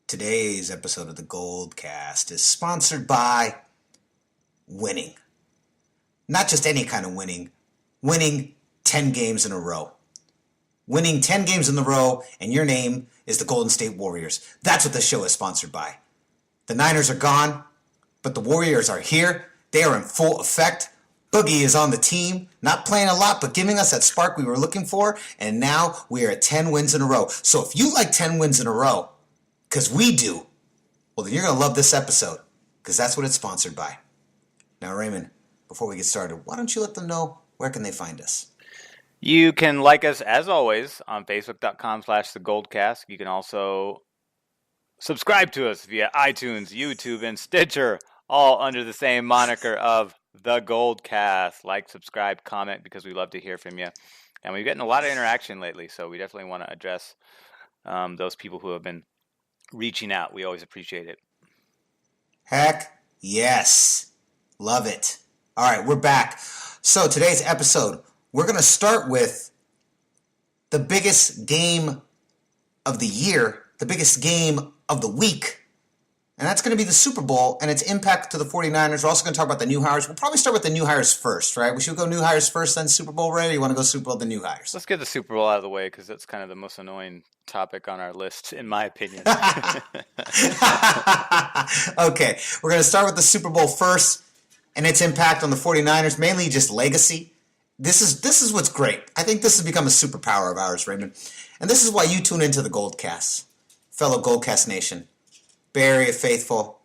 Today's episode of the GoldCast is sponsored by winning. Not just any kind of winning. Winning 10 games in a row. Winning 10 games in a row, and your name is the Golden State Warriors. That's what the show is sponsored by. The Niners are gone, but the Warriors are here. They are in full effect. Boogie is on the team, not playing a lot, but giving us that spark we were looking for, and now we are at 10 wins in a row. So if you like 10 wins in a row, because we do, well, then you're going to love this episode, because that's what it's sponsored by. Now, Raymond, before we get started, why don't you let them know where can they find us? You can like us, as always, on Facebook.com/TheGoldCast. You can also subscribe to us via iTunes, YouTube, and Stitcher, all under the same moniker of The GoldCast. Like, subscribe, comment, because we love to hear from you. And we've gotten a lot of interaction lately, so we definitely want to address those people who have been reaching out. We always appreciate it. Heck yes. Love it. All right, we're back. So today's episode, we're going to start with the biggest game of the year, the biggest game of the week, and that's going to be the Super Bowl and its impact to the 49ers. We're also going to talk about the new hires. We'll probably start with the new hires first, right? We should go new hires first, then Super Bowl, Ray? Or you want to go Super Bowl, then new hires? Let's get the Super Bowl out of the way, because that's kind of the most annoying topic on our list, in my opinion. Okay, we're going to start with the Super Bowl first and its impact on the 49ers, mainly just legacy. This is what's great. I think this has become a superpower of ours, Raymond. And this is why you tune into the GoldCast, fellow GoldCast Nation, Bay Area faithful,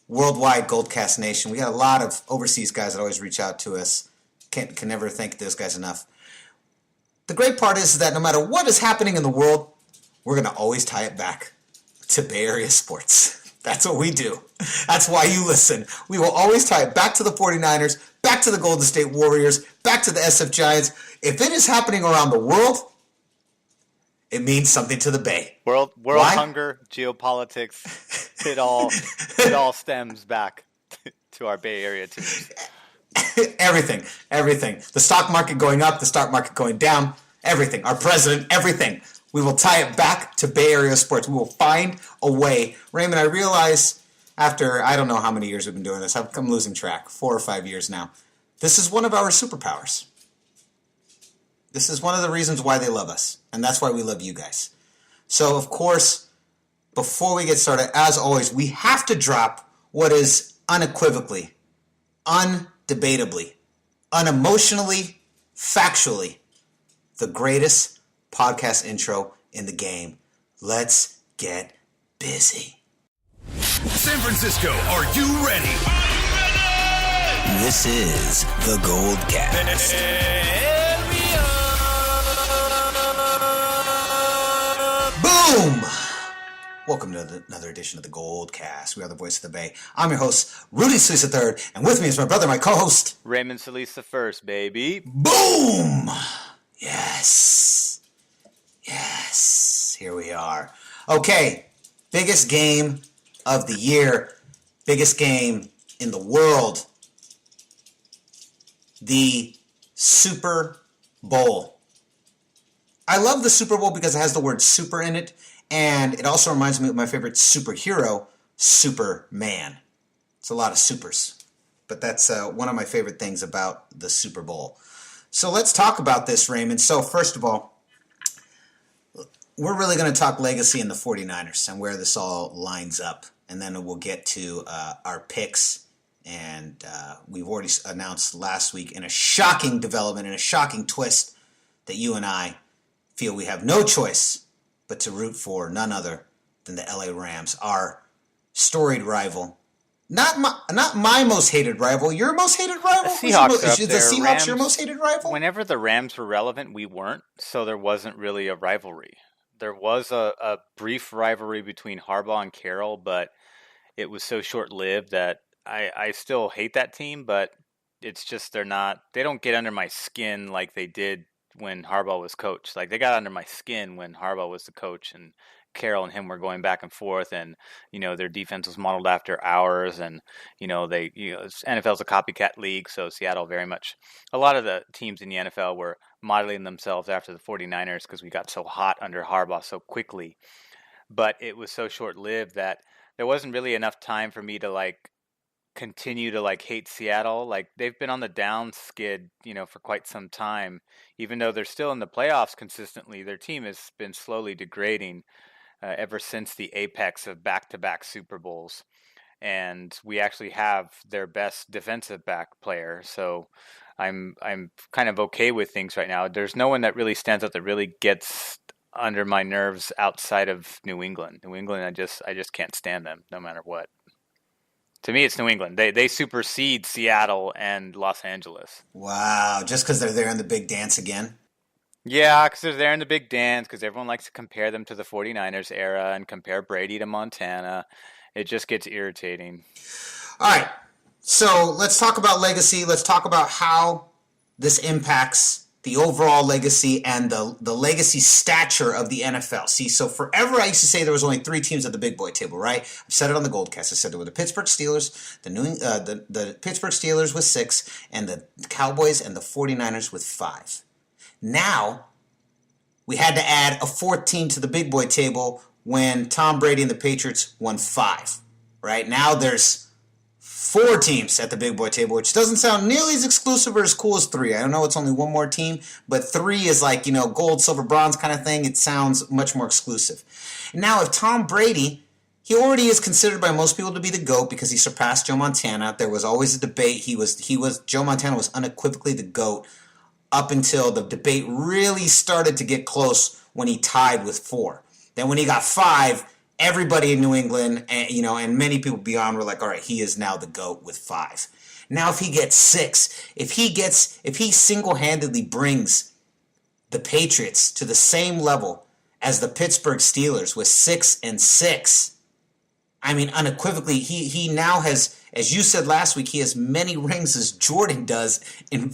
worldwide GoldCast Nation. We got a lot of overseas guys that always reach out to us. Can never thank those guys enough. The great part is that no matter what is happening in the world, we're going to always tie it back to Bay Area sports. That's what we do. That's why you listen. We will always tie it back to the 49ers, back to the Golden State Warriors, back to the SF Giants. If it is happening around the world, it means something to the Bay. World hunger, geopolitics, it all stems back to our Bay Area teams. Everything. The stock market going up, the stock market going down, everything. Our president, everything. We will tie it back to Bay Area sports. We will find a way. Raymond, I realize after, I don't know how many years we've been doing this, I'm losing track, 4 or 5 years now. This is one of our superpowers. This is one of the reasons why they love us, and that's why we love you guys. So, of course, before we get started, as always, we have to drop what is unequivocally, undebatably, unemotionally, factually, the greatest podcast intro in the game. Let's get busy. San Francisco, are you ready? This is the GoldCast. Boom! Welcome to another edition of the GoldCast. We are the voice of the Bay. I'm your host, Rudy Solis III, and with me is my brother, my co-host, Raymond Solis the First, baby. Boom! Yes. Here we are. Okay, biggest game of the year, biggest game in the world, the Super Bowl. I love the Super Bowl because it has the word super in it, and it also reminds me of my favorite superhero, Superman. It's a lot of supers, but that's one of my favorite things about the Super Bowl. So let's talk about this, Raymond. So first of all, we're really going to talk legacy in the 49ers and where this all lines up, and then we'll get to our picks. And we've already announced last week in a shocking development, in a shocking twist, that you and I feel we have no choice but to root for none other than the LA Rams, our storied rival. Not my most hated rival. Your most hated rival? The Seahawks Is the Seahawks your most hated rival? Whenever the Rams were relevant, we weren't, so there wasn't really a rivalry. There was a brief rivalry between Harbaugh and Carroll, but it was so short-lived that I still hate that team, but it's just they don't get under my skin like they did when Harbaugh was coach. Like, they got under my skin when Harbaugh was the coach, and Carroll and him were going back and forth, and their defense was modeled after ours, and NFL's a copycat league, so Seattle very much. A lot of the teams in the NFL were modeling themselves after the 49ers because we got so hot under Harbaugh so quickly. but it was so short-lived that there wasn't really enough time for me to like continue to like hate Seattle. Like they've been on the down skid, for quite some time. Even though they're still in the playoffs consistently, their team has been slowly degrading ever since the apex of back-to-back Super Bowls. And we actually have their best defensive back player. So I'm kind of okay with things right now. There's no one that really stands out that really gets under my nerves outside of New England. New England, I just can't stand them no matter what. To me, it's New England. They supersede Seattle and Los Angeles. Wow, just because they're there in the big dance again? Yeah, because they're there in the big dance, because everyone likes to compare them to the 49ers era and compare Brady to Montana. It just gets irritating. All right, so let's talk about legacy. Let's talk about how this impacts the overall legacy and the legacy stature of the NFL. See, so forever I used to say there was only 3 teams at the big boy table, right? I've said it on the GoldCast. I said there were the Pittsburgh Steelers, the Pittsburgh Steelers with 6, and the Cowboys and the 49ers with 5. Now, we had to add a 4th team to the big boy table when Tom Brady and the Patriots won 5. Right? Now there's 4 teams at the big boy table, which doesn't sound nearly as exclusive or as cool as 3. I don't know, it's only one more team, but 3 is like, gold, silver, bronze kind of thing. It sounds much more exclusive. Now, if Tom Brady, he already is considered by most people to be the GOAT because he surpassed Joe Montana. There was always a debate. Joe Montana was unequivocally the GOAT up until the debate really started to get close when he tied with 4. Then when he got 5, everybody in New England, and many people beyond were like, all right, he is now the GOAT with 5. Now if he gets 6, if he single-handedly brings the Patriots to the same level as the Pittsburgh Steelers with 6 and 6, I mean, unequivocally, he now has, as you said last week, he has many rings as Jordan does in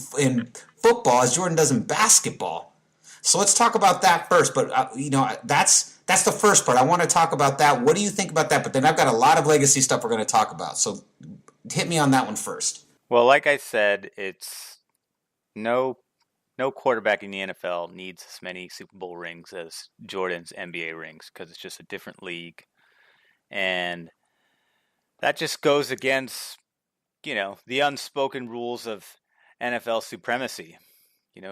football, as Jordan does in basketball. So let's talk about that first. But, that's the first part. I want to talk about that. What do you think about that? But then I've got a lot of legacy stuff we're going to talk about. So hit me on that one first. Well, like I said, it's no quarterback in the NFL needs as many Super Bowl rings as Jordan's NBA rings because it's just a different league. And that just goes against, the unspoken rules of NFL supremacy.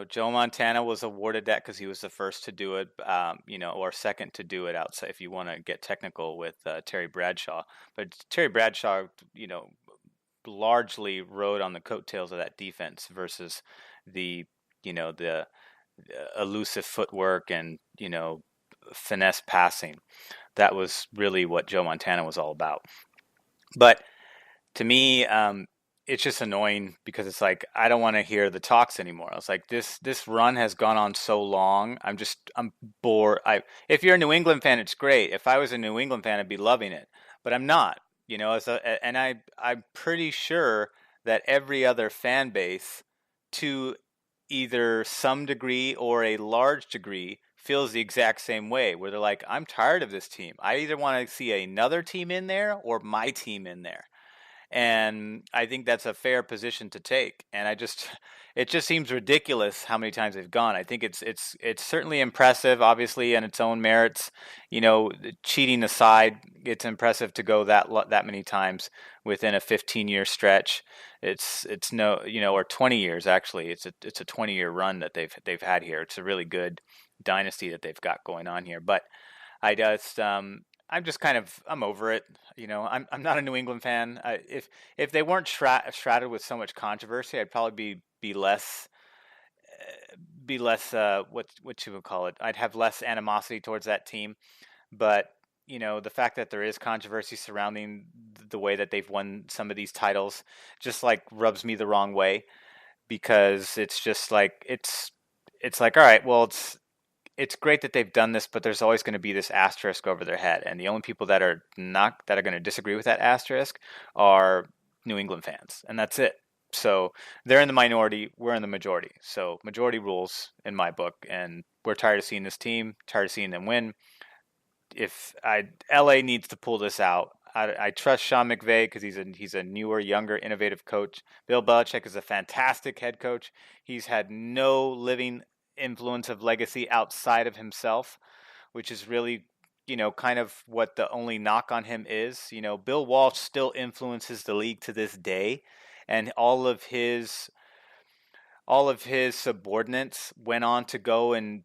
Joe Montana was awarded that because he was the first to do it, or second to do it outside, if you want to get technical with Terry Bradshaw. But Terry Bradshaw, largely rode on the coattails of that defense versus the elusive footwork and, finesse passing. That was really what Joe Montana was all about. But to me, it's just annoying because it's like I don't want to hear the talks anymore. It's like this run has gone on so long. I'm bored. If you're a New England fan, it's great. If I was a New England fan, I'd be loving it. But I'm not. I'm pretty sure that every other fan base, to either some degree or a large degree, feels the exact same way. Where they're like, I'm tired of this team. I either want to see another team in there or my team in there. And I think that's a fair position to take. And it just seems ridiculous how many times they've gone. I think it's certainly impressive, obviously, on its own merits. Cheating aside, it's impressive to go that many times within a 15-year stretch. It's no, or 20 years actually. It's a 20-year run that they've had here. It's a really good dynasty that they've got going on here. But I'm just I'm over it. I'm not a New England fan. If they weren't shrouded with so much controversy, I'd probably be less what you would call it. I'd have less animosity towards that team. But the fact that there is controversy surrounding the way that they've won some of these titles just like rubs me the wrong way, because it's just like it's like, all right, well, it's great that they've done this, but there's always going to be this asterisk over their head. And the only people that are going to disagree with that asterisk are New England fans. And that's it. So they're in the minority. We're in the majority. So majority rules in my book. And we're tired of seeing this team, tired of seeing them win. LA needs to pull this out. I trust Sean McVay because he's a newer, younger, innovative coach. Bill Belichick is a fantastic head coach. He's had no living influence of legacy outside of himself, which is really kind of what the only knock on him is. Bill Walsh still influences the league to this day, and all of his subordinates went on to go and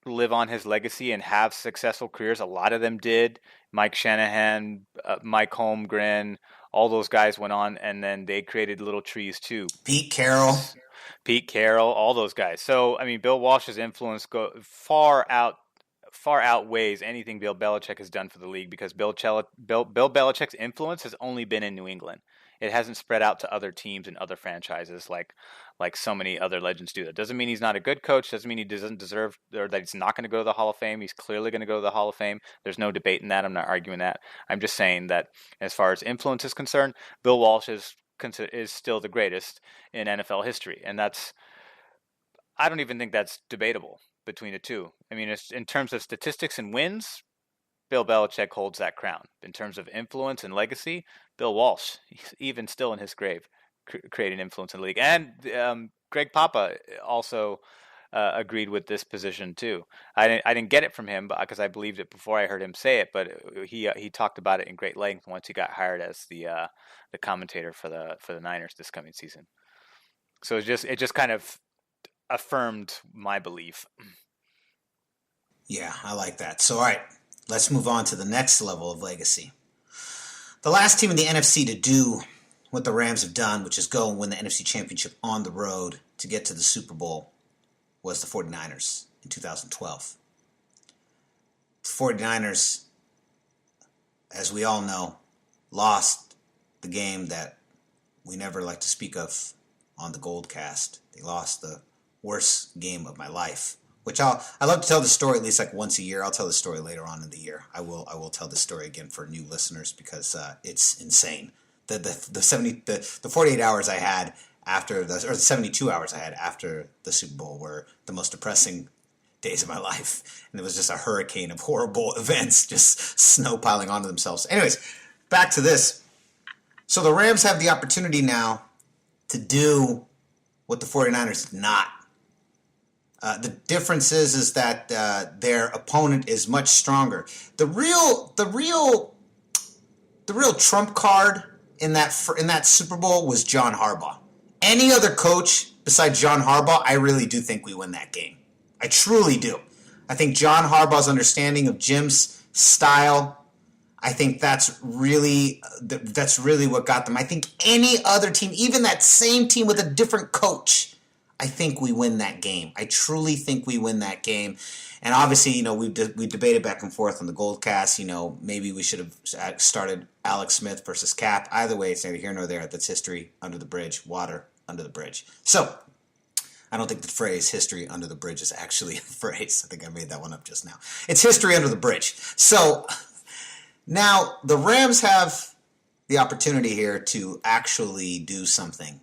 live on his legacy and have successful careers. A lot of them did. Mike Shanahan, Mike Holmgren, all those guys went on, and then they created little trees too. Pete Carroll, all those guys. So I mean, Bill Walsh's influence far outweighs anything Bill Belichick has done for the league, because Bill Belichick's influence has only been in New England. It hasn't spread out to other teams and other franchises like so many other legends do. That doesn't mean he's not a good coach. Doesn't mean he doesn't deserve, or that he's not going to go to the Hall of Fame. He's clearly going to go to the Hall of Fame. There's no debate in that. I'm not arguing that. I'm just saying that as far as influence is concerned, Bill Walsh is still the greatest in NFL history, and I don't even think that's debatable between the two. I mean, in terms of statistics and wins, Bill Belichick holds that crown. In terms of influence and legacy, Bill Walsh, he's even still in his grave, creating influence in the league. And Greg Papa also agreed with this position too. I didn't get it from him because I believed it before I heard him say it, but he talked about it in great length once he got hired as the commentator for the Niners this coming season. So it just kind of affirmed my belief. Yeah, I like that. So, all right, let's move on to the next level of legacy. The last team in the NFC to do what the Rams have done, which is go and win the NFC Championship on the road to get to the Super Bowl, was the 49ers in 2012. The 49ers, as we all know, lost the game that we never like to speak of on the GoldCast. They lost the worst game of my life, which I love to tell the story at least like once a year. I'll tell the story later on in the year. I will tell the story again for new listeners because it's insane. The 48 hours I had after the 72 hours I had after the Super Bowl were the most depressing days of my life, and it was just a hurricane of horrible events, just snow piling onto themselves. Anyways, back to this. So the Rams have the opportunity now to do what the 49ers did not. The difference is that their opponent is much stronger. The real trump card in that Super Bowl was John Harbaugh. Any other coach besides John Harbaugh, I really do think we win that game. I truly do. I think John Harbaugh's understanding of Jim's style, I think that's really what got them. I think any other team, even that same team with a different coach, I think we win that game. I truly think we win that game. And obviously, we debated back and forth on the GoldCast. Maybe we should have started Alex Smith versus Cap. Either way, it's neither here nor there. That's history under the bridge, water under the bridge. So, I don't think the phrase history under the bridge is actually a phrase. I think I made that one up just now. It's history under the bridge. So, now the Rams have the opportunity here to actually do something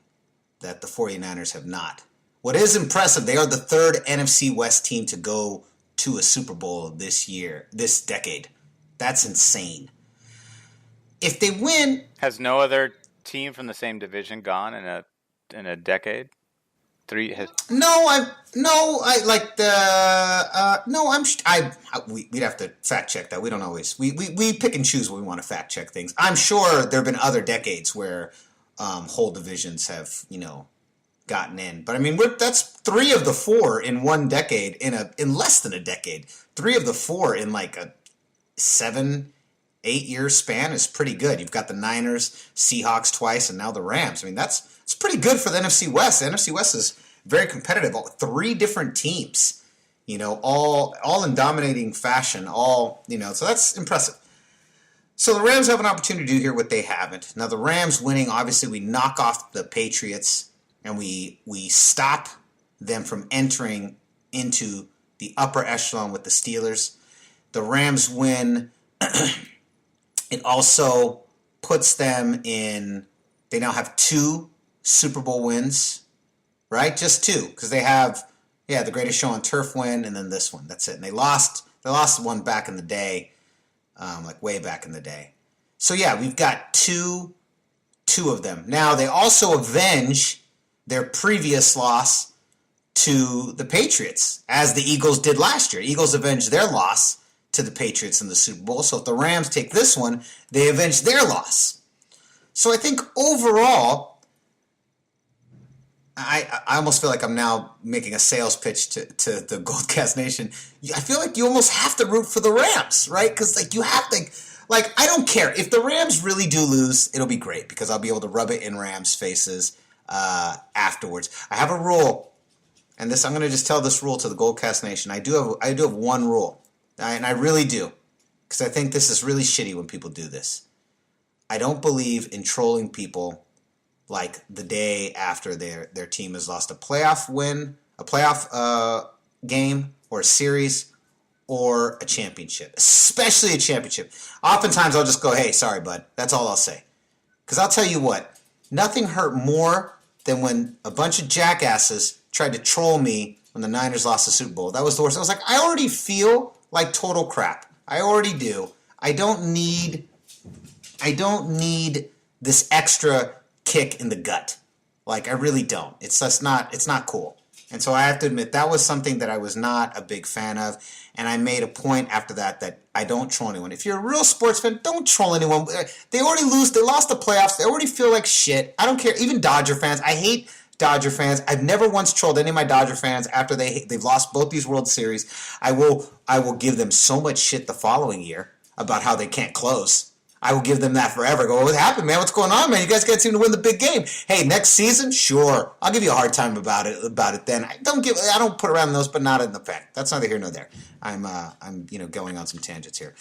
that the 49ers have not. What is impressive, they are the third NFC West team to go to a Super Bowl this decade. That's insane. If they win... Has no other team from the same division gone in a decade? We'd have to fact check that. We don't always we pick and choose when we want to fact check things. I'm sure there have been other decades where whole divisions have gotten in, but I mean that's 3 of the 4 in one decade in less than a decade. 3 of the 4 in like a 7-8 year span is pretty good. You've got the Niners, Seahawks twice, and now the Rams. I mean it's pretty good for the NFC West. The NFC West is very competitive. 3 different teams, all in dominating fashion. So that's impressive. So the Rams have an opportunity to do here what they haven't. Now the Rams winning, obviously we knock off the Patriots and we stop them from entering into the upper echelon with the Steelers. The Rams win. It also puts them in, they now have 2 Super Bowl wins, right? Just 2, because they have, the Greatest Show on Turf win, and then this one. That's it. And they lost one back in the day, like way back in the day. So we've got two of them. Now they also avenge their previous loss to the Patriots, as the Eagles did last year. Eagles avenged their loss to the Patriots in the Super Bowl. So if the Rams take this one, they avenge their loss. So I think overall, I almost feel like I'm now making a sales pitch to the GoldCast Nation. I feel like you almost have to root for the Rams, right? Because like you have to, like I don't care if the Rams really do lose, it'll be great because I'll be able to rub it in Rams' faces afterwards. I have a rule, and this I'm going to just tell this rule to the GoldCast Nation. I do have one rule, and I really do, because I think this is really shitty when people do this. I don't believe in trolling people like the day after their team has lost a playoff game or a series or a championship, especially a championship. Oftentimes I'll just go, hey, sorry, bud. That's all I'll say. Because I'll tell you what, nothing hurt more than when a bunch of jackasses tried to troll me when the Niners lost the Super Bowl. That was the worst. I was like, I already feel like total crap. I already do. I don't need this extra kick in the gut. Like, I really don't. It's not cool. And so I have to admit, that was something that I was not a big fan of. And I made a point after that I don't troll anyone. If you're a real sports fan, don't troll anyone. They already lose. They lost the playoffs. They already feel like shit. I don't care. Even Dodger fans. I hate Dodger fans. I've never once trolled any of my Dodger fans after they've lost both these World Series. I will give them so much shit the following year about how they can't close. I will give them that forever. Go, what happened, man? What's going on, man? You guys can't seem to win the big game. Hey, next season, sure, I'll give you a hard time about it. Then I don't put around those, but not in the pen. That's neither here nor there. I'm going on some tangents here,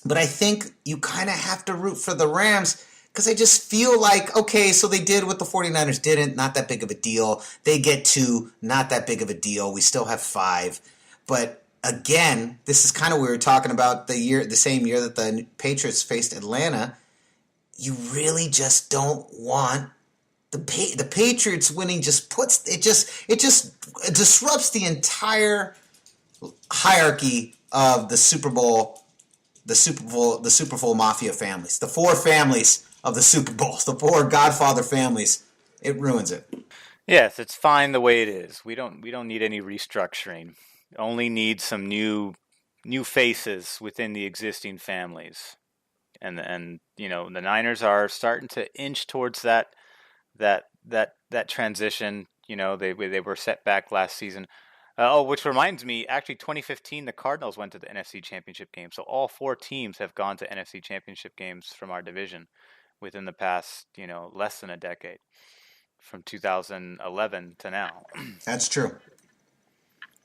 but I think you kind of have to root for the Rams because I just feel like, okay, so they did what the 49ers didn't, not that big of a deal. They get 2, not that big of a deal. We still have 5, but. Again, this is kind of what we were talking about the same year that the Patriots faced Atlanta. You really just don't want the Patriots winning. Just disrupts the entire hierarchy of the Super Bowl mafia families, the 4 families of the Super Bowl, the 4 Godfather families. It ruins it. Yes, it's fine the way it is. We don't need any restructuring. Only need some new faces within the existing families, and the Niners are starting to inch towards that transition. They were set back last season. Which reminds me, actually, 2015, the Cardinals went to the NFC Championship game. So all 4 teams have gone to NFC Championship games from our division within the past, less than a decade, from 2011 to now. That's true.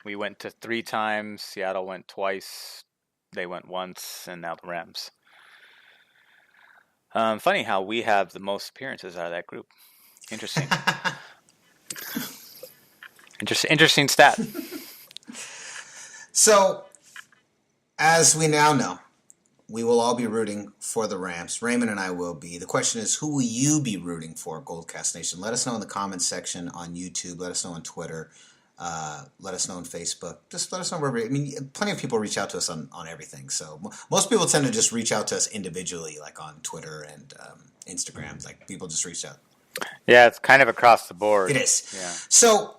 We went to 3 times. Seattle went twice. They went once, and now the Rams. Funny how we have the most appearances out of that group. Interesting. Interesting stat. So, as we now know, we will all be rooting for the Rams. Raymond and I will be. The question is, who will you be rooting for, GoldCast Nation? Let us know in the comments section on YouTube. Let us know on Twitter. Let us know on Facebook. Just let us know wherever. I mean, plenty of people reach out to us on everything. So most people tend to just reach out to us individually, like on Twitter and Instagram. Like people just reach out. Yeah, it's kind of across the board. It is. Yeah. So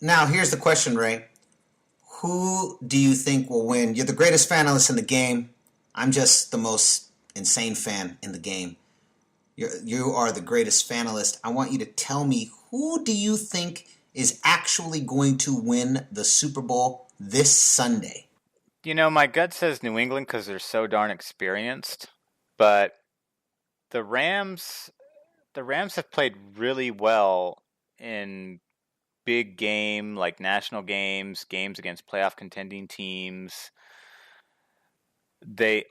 now here's the question, Ray. Who do you think will win? You're the greatest fan analyst in the game. I'm just the most insane fan in the game. You are the greatest fanalist. I want you to tell me, who do you think is actually going to win the Super Bowl this Sunday? My gut says New England because they're so darn experienced. But the Rams have played really well in big game, like national games against playoff contending teams.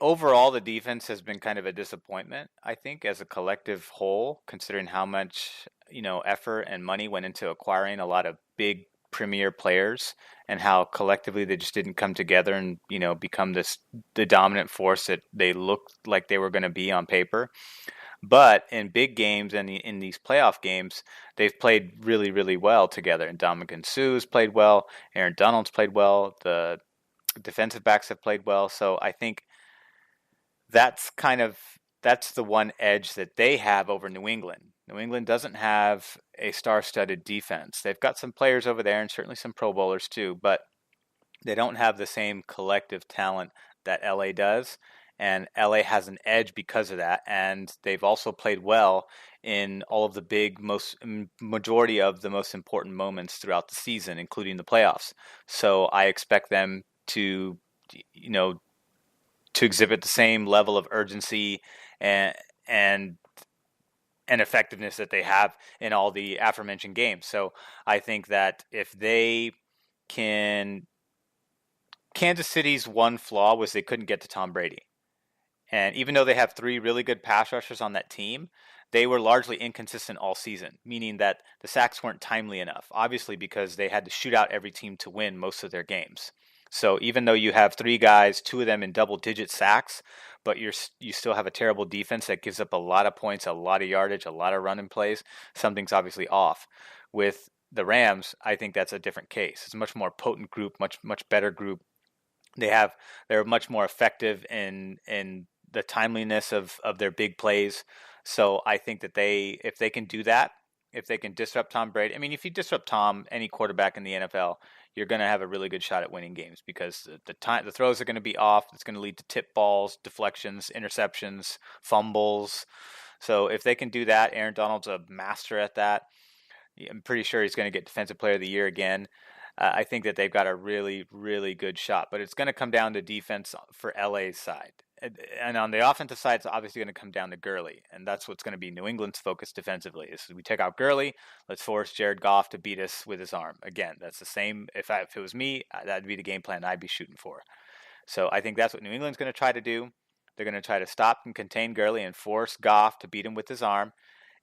Overall, the defense has been kind of a disappointment, I think, as a collective whole, considering how much, effort and money went into acquiring a lot of big premier players and how collectively they just didn't come together and, become the dominant force that they looked like they were going to be on paper. But in big games and in these playoff games, they've played really, really well together. And Ndamukong Suh's played well. Aaron Donald's played well. The defensive backs have played well. So I think that's the one edge that they have over New England. New England doesn't have a star-studded defense. They've got some players over there and certainly some Pro Bowlers too, but They don't have the same collective talent that LA does, and LA has an edge because of that. And they've also played well in all of the majority of the most important moments throughout the season, including the playoffs. So I expect them to, you know, to exhibit the same level of urgency and and and effectiveness that they have in all the aforementioned games. So I think that if they can, Kansas City's one flaw was they couldn't get to Tom Brady. And even though they have three really good pass rushers on that team, they were largely inconsistent all season, meaning that the sacks weren't timely enough, obviously because they had to shoot out every team to win most of their games. So even though you have three guys, two of them in double-digit sacks, but you still have a terrible defense that gives up a lot of points, a lot of yardage, a lot of running plays, something's obviously off. With the Rams, I think that's a different case. It's a much more potent group, much better group. They're much more effective in the timeliness of their big plays. So I think that if they can do that, if they can disrupt Tom Brady, I mean, if you disrupt any quarterback in the NFL, you're going to have a really good shot at winning games because the throws are going to be off. It's going to lead to tip balls, deflections, interceptions, fumbles. So if they can do that, Aaron Donald's a master at that. I'm pretty sure he's going to get Defensive Player of the Year again. I think that they've got a really, really good shot, but it's going to come down to defense for LA's side. And on the offensive side, it's obviously going to come down to Gurley, and that's what's going to be New England's focus defensively. Is we take out Gurley, let's force Jared Goff to beat us with his arm. Again, that's the same. If it was me, that'd be the game plan I'd be shooting for. So I think that's what New England's going to try to do. They're going to try to stop and contain Gurley and force Goff to beat him with his arm.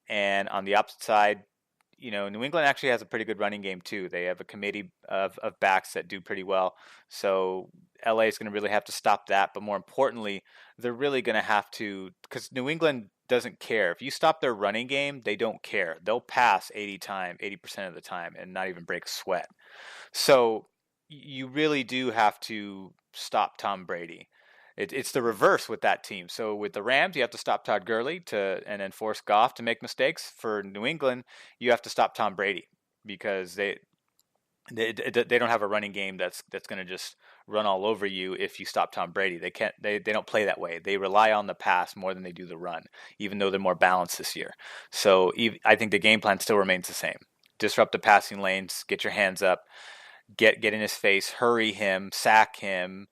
And on the opposite side, New England actually has a pretty good running game too. They have a committee of backs that do pretty well. So LA is going to really have to stop that. But more importantly, they're really going to have to, because New England doesn't care. If you stop their running game, they don't care. They'll pass 80% of the time and not even break a sweat. So you really do have to stop Tom Brady. It's the reverse with that team. So with the Rams, you have to stop Todd Gurley and then force Goff to make mistakes. For New England, you have to stop Tom Brady because they don't have a running game that's going to just run all over you if you stop Tom Brady. They can't. They don't play that way. They rely on the pass more than they do the run, even though they're more balanced this year. So I think the game plan still remains the same. Disrupt the passing lanes, get your hands up, get in his face, hurry him, sack him,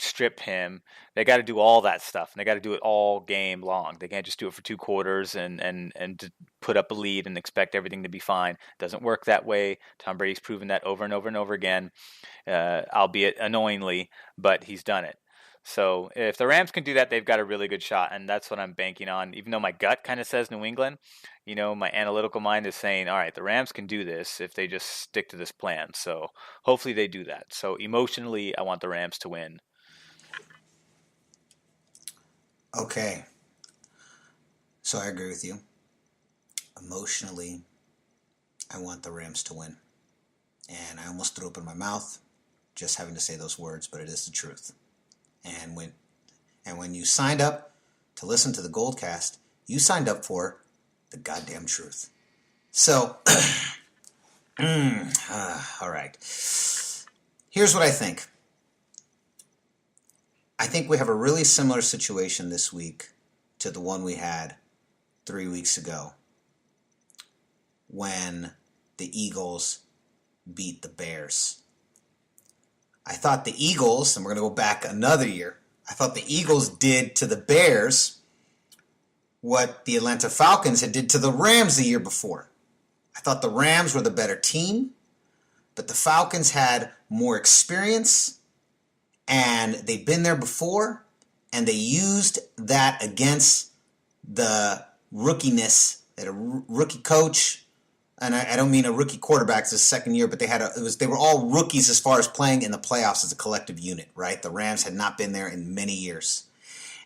strip him. They got to do all that stuff, and they got to do it all game long. They can't just do it for 2 quarters and put up a lead and expect everything to be fine. It doesn't work that way. Tom Brady's proven that over and over and over again, albeit annoyingly, but he's done it. So if the Rams can do that, they've got a really good shot, and that's what I'm banking on. Even though my gut kind of says New England, my analytical mind is saying, all right, the Rams can do this if they just stick to this plan. So hopefully they do that. So emotionally, I want the Rams to win. Okay. So I agree with you. Emotionally, I want the Rams to win. And I almost threw up in my mouth just having to say those words, but it is the truth. And when you signed up to listen to the GoldCast, you signed up for the goddamn truth. So, all right. Here's what I think. I think we have a really similar situation this week to the one we had 3 weeks ago when the Eagles beat the Bears. I thought the Eagles, and we're going to go back another year, I thought the Eagles did to the Bears what the Atlanta Falcons had did to the Rams the year before. I thought the Rams were the better team, but the Falcons had more experience, and they'd been there before, and they used that against the rookiness, that a rookie coach, and I don't mean a rookie quarterback, it's his second year, but they were all rookies as far as playing in the playoffs as a collective unit, right? The Rams had not been there in many years.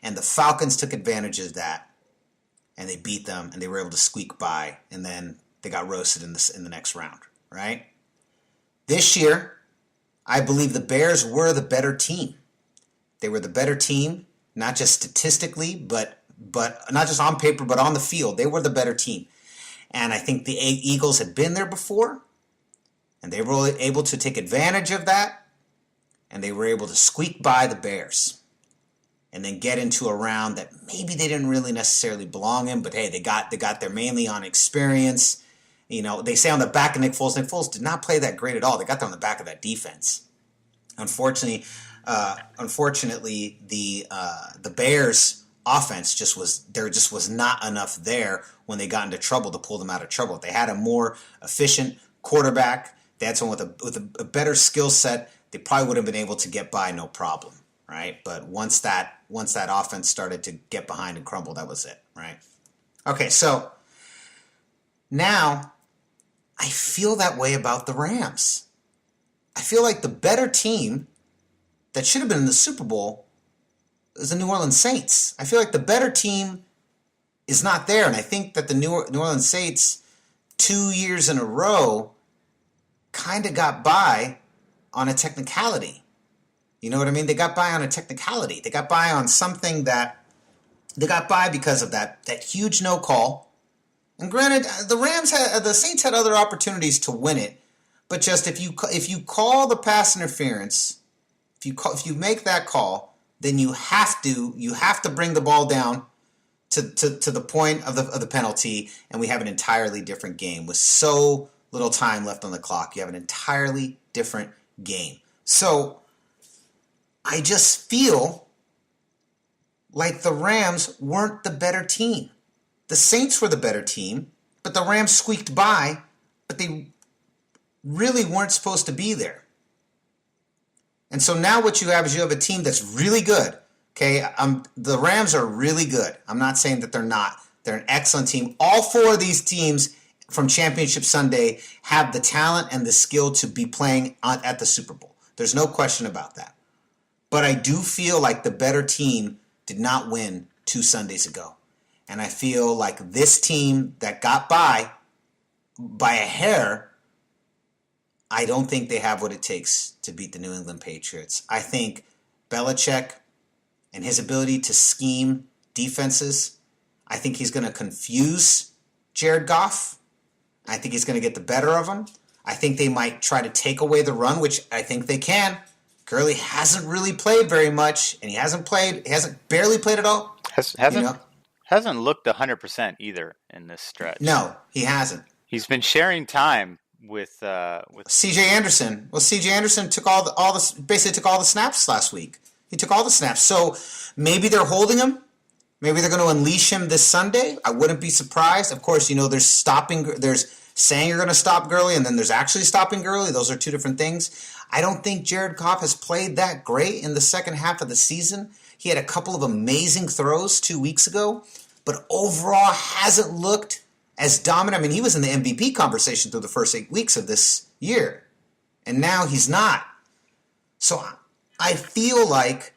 And the Falcons took advantage of that, and they beat them, and they were able to squeak by, and then they got roasted in the next round, right? This year, I believe the Bears were the better team. They were the better team, not just statistically, but not just on paper, but on the field. They were the better team. And I think the Eagles had been there before, and they were able to take advantage of that. and they were able to squeak by the Bears and then get into a round that maybe they didn't really necessarily belong in, but hey, they got there mainly on experience. They say on the back of Nick Foles. Nick Foles did not play that great at all. They got there on the back of that defense. Unfortunately, the Bears' offense just was not enough there when they got into trouble to pull them out of trouble. If they had a more efficient quarterback, they had someone with a better skill set, they probably would have been able to get by no problem, right? But once that offense started to get behind and crumble, that was it, right? Okay, so now I feel that way about the Rams. I feel like the better team that should have been in the Super Bowl is the New Orleans Saints. I feel like the better team is not there, and I think that the New Orleans Saints 2 years in a row kind of got by on a technicality. You know what I mean? They got by on a technicality. They got by on something that they got by because of that huge no call. And granted, the Saints had other opportunities to win it, but just if you call the pass interference, if you make that call, then you have to bring the ball down to the point of the penalty, and we have an entirely different game with so little time left on the clock. You have an entirely different game. So I just feel like the Rams weren't the better team. The Saints were the better team, but the Rams squeaked by, but they really weren't supposed to be there. And so now what you have is you have a team that's really good. Okay, the Rams are really good. I'm not saying that they're not. They're an excellent team. All four of these teams from Championship Sunday have the talent and the skill to be playing at the Super Bowl. There's no question about that. But I do feel like the better team did not win 2 Sundays ago. And I feel like this team that got by a hair, I don't think they have what it takes to beat the New England Patriots. I think Belichick and his ability to scheme defenses, I think he's going to confuse Jared Goff. I think he's going to get the better of him. I think they might try to take away the run, which I think they can. Gurley hasn't really played very much, and he hasn't barely played at all. Hasn't looked 100% either in this stretch. No, he hasn't. He's been sharing time with C.J. Anderson. Well, C.J. Anderson basically took all the snaps last week. He took all the snaps. So maybe they're holding him. Maybe they're going to unleash him this Sunday. I wouldn't be surprised. Of course, there's saying you're going to stop Gurley, and then there's actually stopping Gurley. Those are two different things. I don't think Jared Goff has played that great in the second half of the season. He had a couple of amazing throws 2 weeks ago, but overall hasn't looked as dominant. I mean, he was in the MVP conversation through the first 8 weeks of this year, and now he's not. So I feel like,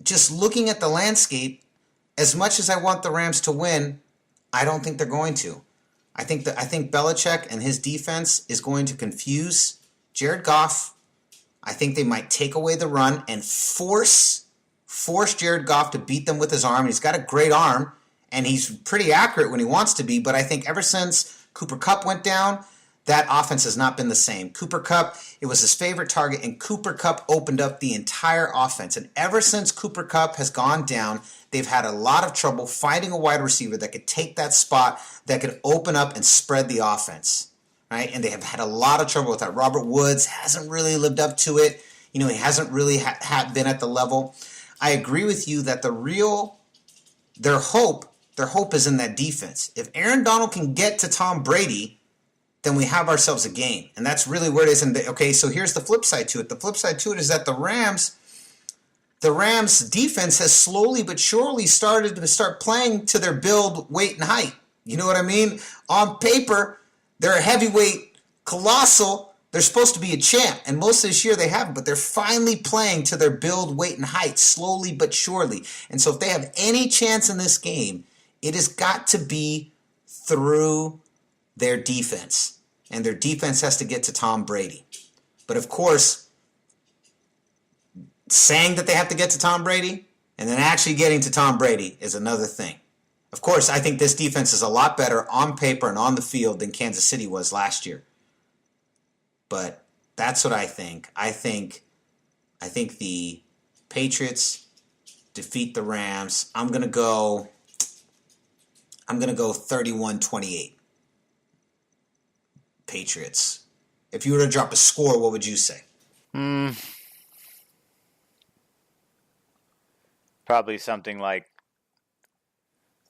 just looking at the landscape, as much as I want the Rams to win, I don't think they're going to. I think Belichick and his defense is going to confuse Jared Goff. I think they might take away the run and force Jared Goff to beat them with his arm. He's got a great arm, and he's pretty accurate when he wants to be, but I think ever since Cooper Kupp went down, that offense has not been the same. Cooper Kupp, it was his favorite target, and Cooper Kupp opened up the entire offense. And ever since Cooper Kupp has gone down, they've had a lot of trouble finding a wide receiver that could take that spot, that could open up and spread the offense. Right? And they have had a lot of trouble with that. Robert Woods hasn't really lived up to it. He hasn't really been at the level. I agree with you that their hope is in that defense. If Aaron Donald can get to Tom Brady, then we have ourselves a game. And that's really where it is. Okay, so here's the flip side to it. The flip side to it is that the Rams defense has slowly but surely started to playing to their build, weight, and height. You know what I mean? On paper, they're a heavyweight, colossal. They're supposed to be a champ. And most of this year they haven't, but they're finally playing to their build, weight, and height, slowly but surely. And so if they have any chance in this game, it has got to be through their defense. And their defense has to get to Tom Brady. But of course, saying that they have to get to Tom Brady and then actually getting to Tom Brady is another thing. Of course, I think this defense is a lot better on paper and on the field than Kansas City was last year. But that's what I think. I think I think the Patriots defeat the Rams. I'm going to go 31-28. Patriots. If you were to drop a score, what would you say? Probably something like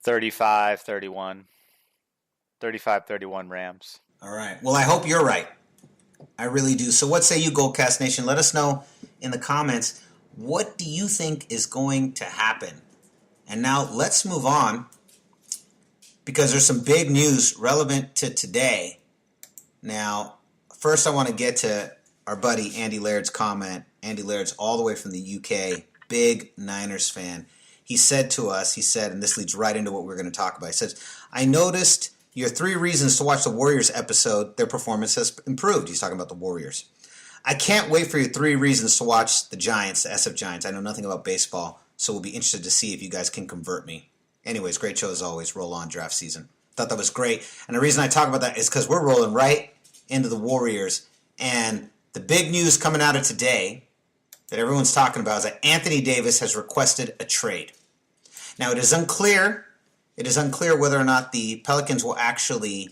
35-31. 35-31 Rams. All right. Well, I hope you're right. I really do. So what say you, GoldCast Nation? Let us know in the comments, what do you think is going to happen? And now let's move on, because there's some big news relevant to today. Now, first I want to get to our buddy Andy Laird's comment. Andy Laird's all the way from the UK, big Niners fan. He said, and this leads right into what we're going to talk about. He says, I noticed your 3 reasons to watch the Warriors episode. Their performance has improved. He's talking about the Warriors. I can't wait for your 3 reasons to watch the Giants, the SF Giants. I know nothing about baseball, so we'll be interested to see if you guys can convert me. Anyways, great show as always. Roll on draft season. Thought that was great. And the reason I talk about that is because we're rolling right into the Warriors. And the big news coming out of today that everyone's talking about is that Anthony Davis has requested a trade. Now, it is unclear whether or not the Pelicans will actually,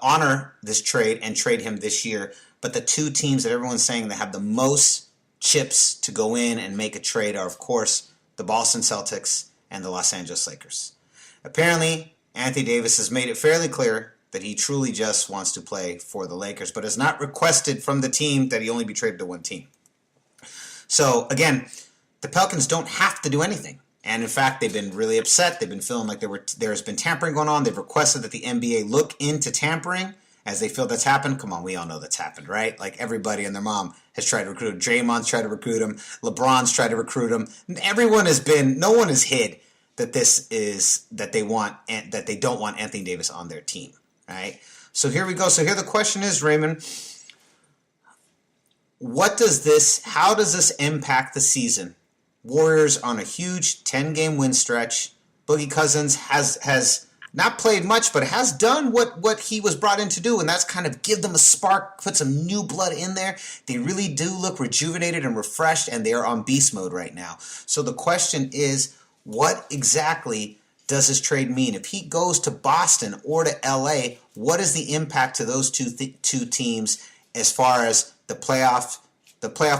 honor this trade and trade him this year. But the 2 teams that everyone's saying that have the most chips to go in and make a trade are, of course, the Boston Celtics and the Los Angeles Lakers. Apparently, Anthony Davis has made it fairly clear that he truly just wants to play for the Lakers, but has not requested from the team that he only be traded to one team. So, again, the Pelicans don't have to do anything. And in fact, they've been really upset. They've been feeling like there's been tampering going on. They've requested that the NBA look into tampering as they feel that's happened. Come on, we all know that's happened, right? Like everybody and their mom has tried to recruit him. Draymond's tried to recruit him. LeBron's tried to recruit him. No one has hid that that they don't want Anthony Davis on their team, right? So here we go. So here the question is, Raymond, how does this impact the season? Warriors on a huge 10-game win stretch. Boogie Cousins has not played much, but has done what he was brought in to do, and that's kind of give them a spark, put some new blood in there. They really do look rejuvenated and refreshed, and they are on beast mode right now. So the question is, what exactly does this trade mean? If he goes to Boston or to LA, what is the impact to those two teams as far as the playoff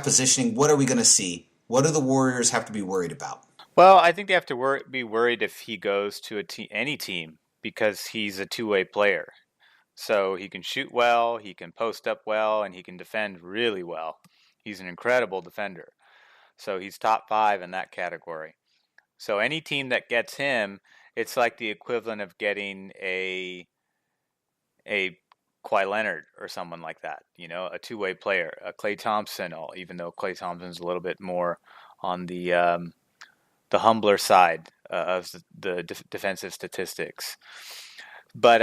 positioning? What are we going to see? What do the Warriors have to be worried about? Well, I think they have to be worried if he goes to any team, because he's a two-way player. So he can shoot well, he can post up well, and he can defend really well. He's an incredible defender. So he's top 5 in that category. So any team that gets him, it's like the equivalent of getting a Kawhi Leonard or someone like that, a two-way player, a Klay Thompson, even though Klay Thompson's a little bit more on the humbler side of the defensive statistics. But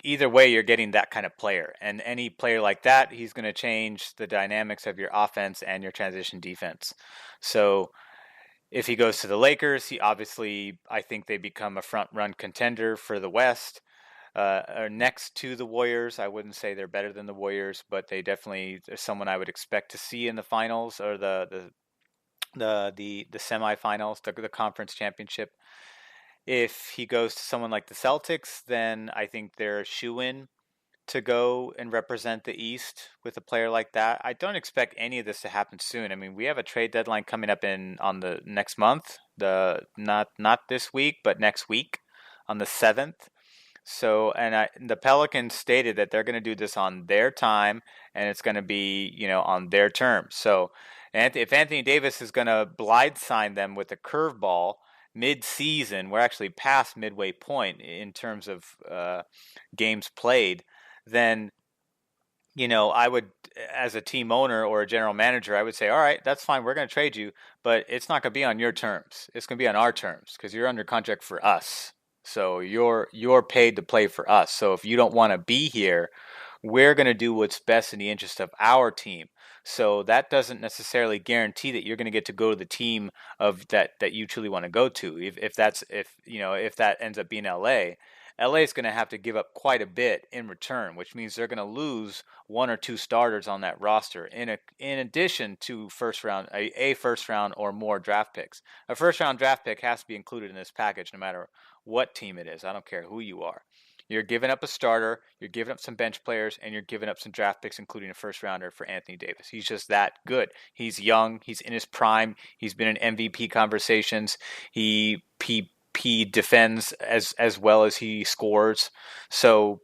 either way, you're getting that kind of player. And any player like that, he's going to change the dynamics of your offense and your transition defense. So if he goes to the Lakers, I think they become a front-run contender for the West. Are next to the Warriors. I wouldn't say they're better than the Warriors, but they're someone I would expect to see in the finals or the semifinals, the conference championship. If he goes to someone like the Celtics, then I think they're a shoo-in to go and represent the East with a player like that. I don't expect any of this to happen soon. I mean, we have a trade deadline coming up on the next month. Not this week, but next week on the 7th. So, the Pelicans stated that they're going to do this on their time, and it's going to be, on their terms. So, if Anthony Davis is going to blindside them with a curveball mid-season, we're actually past midway point in terms of games played, then, I would, as a team owner or a general manager, I would say, all right, that's fine. We're going to trade you, but it's not going to be on your terms. It's going to be on our terms because you're under contract for us. So you're paid to play for us. So if you don't want to be here, we're going to do what's best in the interest of our team. So that doesn't necessarily guarantee that you're going to get to go to the team of that you truly want to go to. If that ends up being LA, LA is going to have to give up quite a bit in return, which means they're going to lose one or two starters on that roster in addition to a first round or more draft picks. A first round draft pick has to be included in this package no matter what team it is. I don't care who you are. You're giving up a starter, you're giving up some bench players, and you're giving up some draft picks, including a first rounder for Anthony Davis. He's just that good. He's young. He's in his prime. He's been in MVP conversations. He defends as well as he scores. So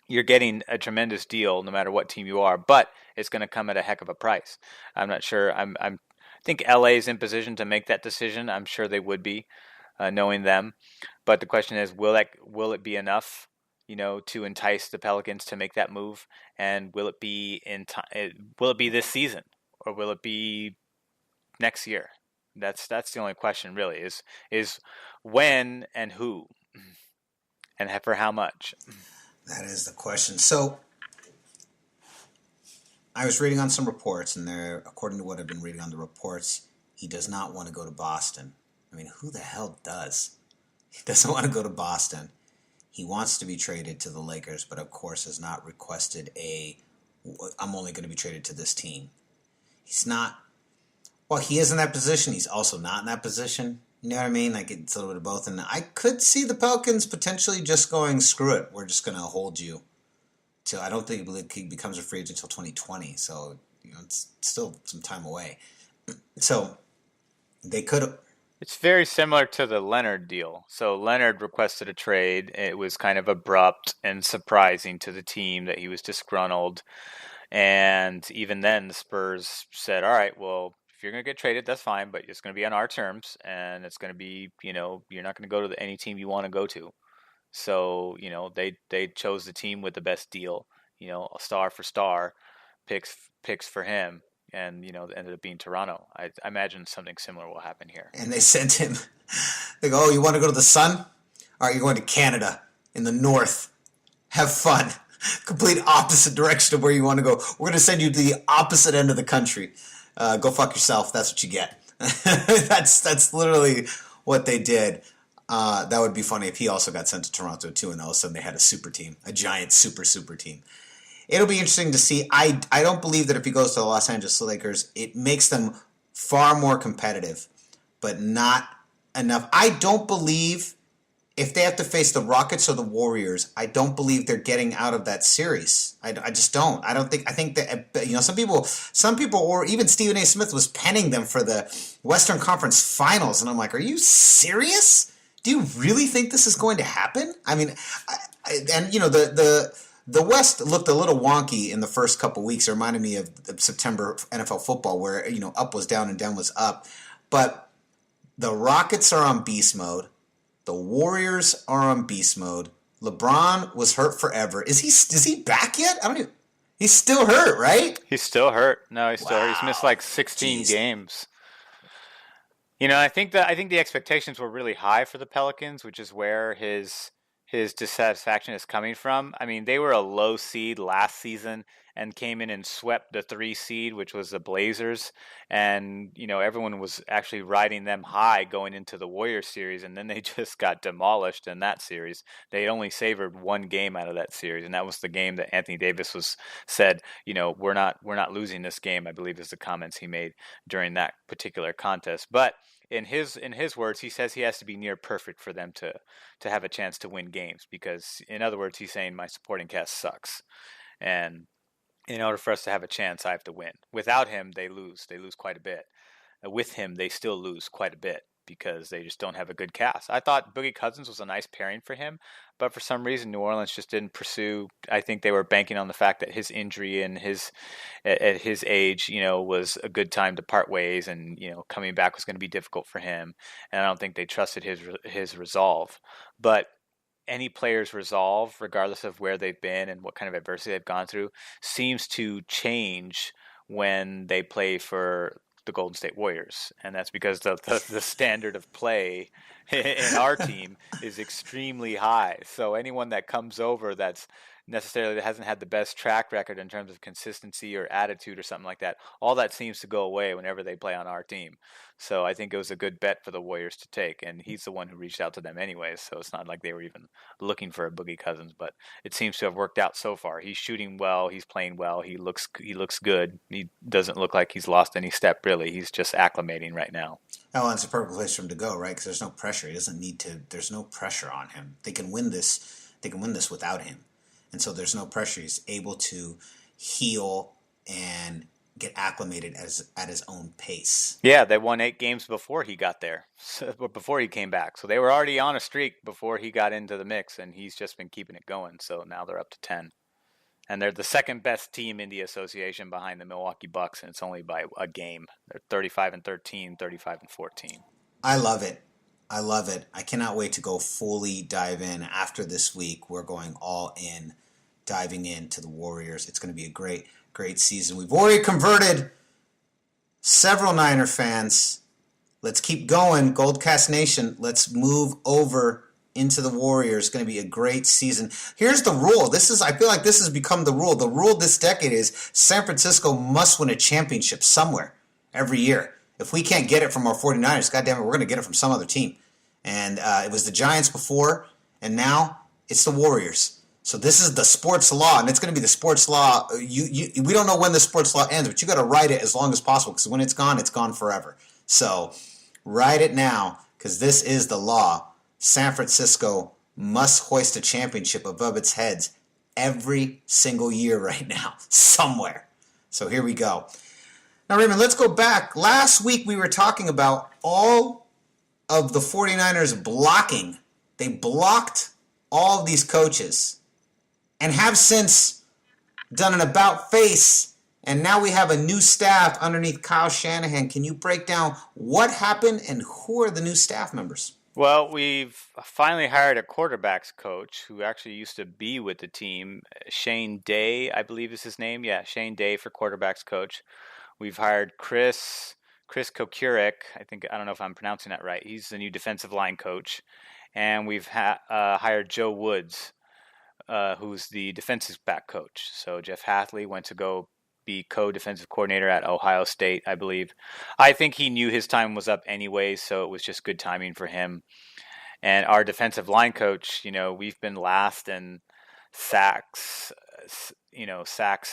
you're getting a tremendous deal no matter what team you are, but it's going to come at a heck of a price. I'm not sure. I think LA is in position to make that decision. I'm sure they would be, knowing them. But the question is, will it be enough, to entice the Pelicans to make that move? And will it be will it be this season, or will it be next year? That's the only question, really. Is when and who, and for how much? That is the question. So I was reading on some reports, and according to what I've been reading on the reports, he does not want to go to Boston. I mean, who the hell does? He doesn't want to go to Boston. He wants to be traded to the Lakers, but of course has not requested I'm only going to be traded to this team. He's not, well, he is in that position. He's also not in that position. You know what I mean? Like, it's a little bit of both. And I could see the Pelicans potentially just going, screw it, we're just going to hold you till, I don't think he becomes a free agent until 2020. So, it's still some time away. So, they could. It's very similar to the Leonard deal. So Leonard requested a trade. It was kind of abrupt and surprising to the team that he was disgruntled. And even then, the Spurs said, all right, well, if you're going to get traded, that's fine, but it's going to be on our terms. And it's going to be, you're not going to go to any team you want to go to. So, they chose the team with the best deal, a star for star, picks for him. And, it ended up being Toronto. I imagine something similar will happen here. And they sent him, they go, oh, you want to go to the sun? All right, you're going to Canada in the north. Have fun. Complete opposite direction of where you want to go. We're going to send you to the opposite end of the country. Go fuck yourself. That's what you get. That's literally what they did. That would be funny if he also got sent to Toronto too, and all of a sudden they had a super team, a giant super team. It'll be interesting to see. I don't believe that if he goes to the Los Angeles Lakers, it makes them far more competitive, but not enough. I don't believe if they have to face the Rockets or the Warriors, I don't believe they're getting out of that series. I just don't. I think that, some people, or even Stephen A. Smith was penning them for the Western Conference Finals, and I'm like, are you serious? Do you really think this is going to happen? I mean, the West looked a little wonky in the first couple weeks. It reminded me of September NFL football where, up was down and down was up. But the Rockets are on beast mode. The Warriors are on beast mode. LeBron was hurt forever. Is he back yet? He's still hurt, right? He's still hurt. No, he's still hurt. He's missed like 16 games. I think the expectations were really high for the Pelicans, which is where his dissatisfaction is coming from. I mean, they were a low seed last season and came in and swept the 3 seed, which was the Blazers. And, everyone was actually riding them high going into the Warriors series. And then they just got demolished in that series. They only savored one game out of that series. And that was the game that Anthony Davis said, we're not losing this game, I believe is the comments he made during that particular contest. But in his words, he says he has to be near perfect for them to have a chance to win games, because in other words, he's saying my supporting cast sucks, and in order for us to have a chance, I have to win. Without him, they lose quite a bit. With him, they still lose quite a bit because they just don't have a good cast. I thought Boogie Cousins was a nice pairing for him, but for some reason New Orleans just didn't pursue. I think they were banking on the fact that his injury and at his age, was a good time to part ways, and coming back was going to be difficult for him. And I don't think they trusted his resolve. But any player's resolve, regardless of where they've been and what kind of adversity they've gone through, seems to change when they play for the Golden State Warriors, and that's because the standard of play in our team is extremely high. So anyone that comes over that's necessarily hasn't had the best track record in terms of consistency or attitude or something like that. All that seems to go away whenever they play on our team. So I think it was a good bet for the Warriors to take, and he's the one who reached out to them anyways. So it's not like they were even looking for a Boogie Cousins, but it seems to have worked out so far. He's shooting well, he's playing well, he looks good. He doesn't look like he's lost any step really. He's just acclimating right now. Oh, and it's a perfect place for him to go, right? Because there's no pressure. He doesn't need to. There's no pressure on him. They can win this. They can win this without him, and so there's no pressure. He's able to heal and get acclimated at his own pace. Yeah, they won 8 games before he got there, before he came back. So they were already on a streak before he got into the mix, and he's just been keeping it going. So now they're up to 10. And they're the second best team in the association behind the Milwaukee Bucks, and it's only by a game. They're 35-13, 35-14. I love it. I love it. I cannot wait to go fully dive in. After this week, we're going all in, diving into the Warriors. It's going to be a great, great season. We've already converted several Niner fans. Let's keep going. GoldCast Nation, let's move over into the Warriors. It's going to be a great season. Here's the rule. I feel like this has become the rule. The rule this decade is San Francisco must win a championship somewhere every year. If we can't get it from our 49ers, goddamn it, we're going to get it from some other team. And it was the Giants before, and now it's the Warriors. So this is the sports law, and it's going to be the sports law. We don't know when the sports law ends, but you got to write it as long as possible, because when it's gone forever. So write it now, because this is the law. San Francisco must hoist a championship above its heads every single year right now, somewhere. So here we go. Now, Raymond, let's go back. Last week we were talking about all of the 49ers blocking. They blocked all of these coaches and have since done an about-face, and now we have a new staff underneath Kyle Shanahan. Can you break down what happened and who are the new staff members? Well, we've finally hired a quarterbacks coach who actually used to be with the team. Shane Day, I believe is his name. Yeah, Shane Day for quarterbacks coach. We've hired Chris Kokurek. I don't know if I'm pronouncing that right. He's the new defensive line coach. And we've hired Joe Woods, who's the defensive back coach. So Jeff Hathley went to go be co-defensive coordinator at Ohio State, I believe. I think he knew his time was up anyway, so it was just good timing for him. And our defensive line coach, we've been last in sacks